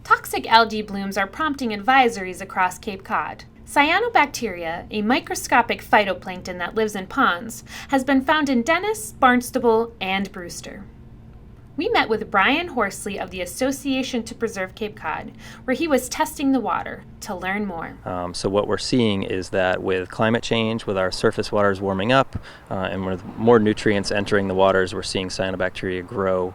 Toxic algae blooms are prompting advisories across Cape Cod. Cyanobacteria, a microscopic phytoplankton that lives in ponds, has been found in Dennis, Barnstable, and Brewster. We met with Brian Horsley of the Association to Preserve Cape Cod, where he was testing the water to learn more. So what we're seeing is that with climate change, with our surface waters warming up, and with more nutrients entering the waters, we're seeing cyanobacteria grow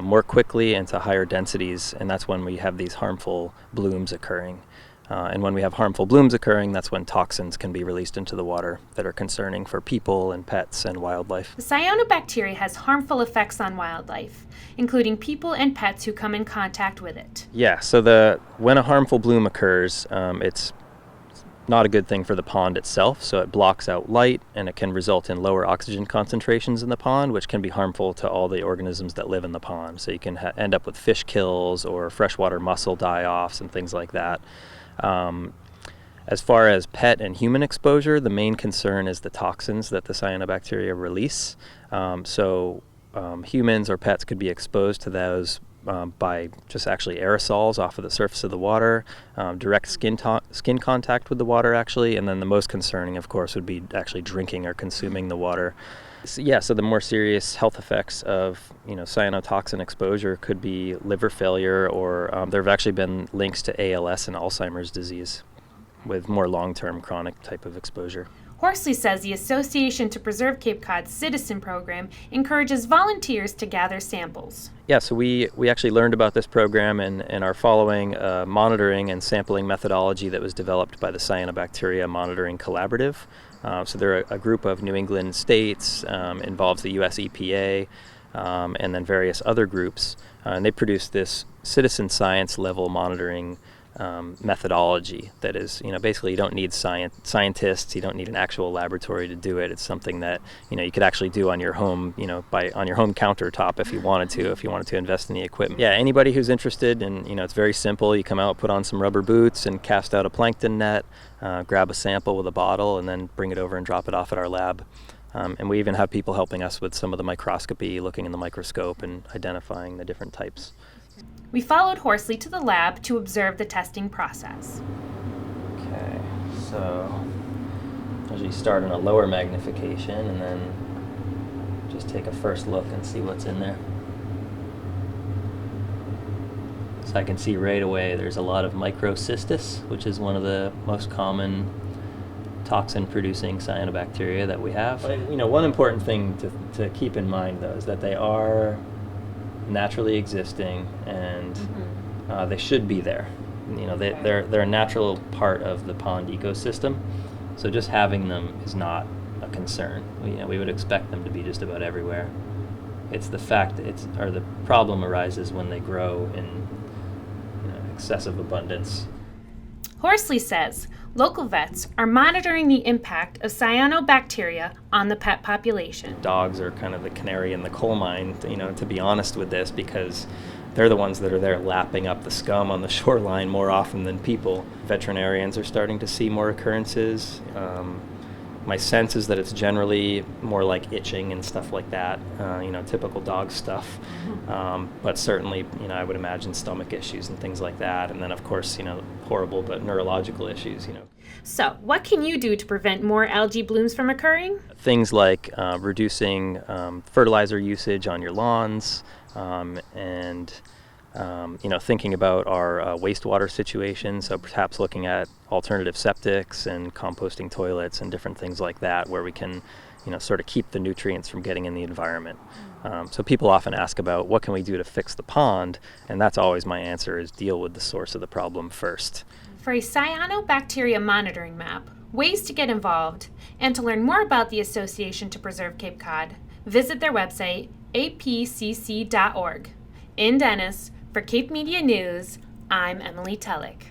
more quickly and to higher densities, and that's when we have these harmful blooms occurring. And when we have harmful blooms occurring, that's when toxins can be released into the water that are concerning for people and pets and wildlife. The cyanobacteria has harmful effects on wildlife, including people and pets who come in contact with it. Yeah, so when a harmful bloom occurs, it's not a good thing for the pond itself, so it blocks out light and it can result in lower oxygen concentrations in the pond, which can be harmful to all the organisms that live in the pond. So you can end up with fish kills or freshwater mussel die-offs and things like that. As far as pet and human exposure, the main concern is the toxins that the cyanobacteria release. Humans or pets could be exposed to those by just actually aerosols off of the surface of the water, direct skin contact with the water actually, and then the most concerning, of course, would be actually drinking or consuming the water. So the more serious health effects of cyanotoxin exposure could be liver failure, or there have actually been links to ALS and Alzheimer's disease with more long-term chronic type of exposure. Horsley says the Association to Preserve Cape Cod's Citizen Program encourages volunteers to gather samples. Yeah, so we actually learned about this program and are following a monitoring and sampling methodology that was developed by the Cyanobacteria Monitoring Collaborative. So they're a group of New England states, involves the US EPA, and then various other groups. And they produced this citizen science level monitoring methodology that is, basically you don't need scientists, you don't need an actual laboratory to do it. It's something that, you could actually do on your home, on your home countertop if you wanted to invest in the equipment. Yeah, anybody who's interested, and, it's very simple. You come out, put on some rubber boots and cast out a plankton net, grab a sample with a bottle, and then bring it over and drop it off at our lab. And we even have people helping us with some of the microscopy, looking in the microscope and identifying the different types. We followed Horsley to the lab to observe the testing process. Okay, so usually start in a lower magnification and then just take a first look and see what's in there. So I can see right away there's a lot of microcystis, which is one of the most common toxin-producing cyanobacteria that we have. But, one important thing to keep in mind, though, is that they are naturally existing, and they should be there. They're a natural part of the pond ecosystem, so just having them is not a concern. We would expect them to be just about everywhere. It's the fact that the problem arises when they grow in excessive abundance. Horsley says local vets are monitoring the impact of cyanobacteria on the pet population. Dogs are kind of the canary in the coal mine, to be honest with this, because they're the ones that are there lapping up the scum on the shoreline more often than people. Veterinarians are starting to see more occurrences. My sense is that it's generally more like itching and stuff like that, typical dog stuff. But certainly, I would imagine stomach issues and things like that. And then, of course, horrible but neurological issues, So, what can you do to prevent more algae blooms from occurring? Things like reducing fertilizer usage on your lawns, and thinking about our wastewater situation, so perhaps looking at alternative septics and composting toilets and different things like that, where we can, sort of keep the nutrients from getting in the environment. So people often ask about what can we do to fix the pond, and that's always my answer, is deal with the source of the problem first. For a cyanobacteria monitoring map, ways to get involved, and to learn more about the Association to Preserve Cape Cod, visit their website, apcc.org. In Dennis, for Cape Media News, I'm Emily Tullock.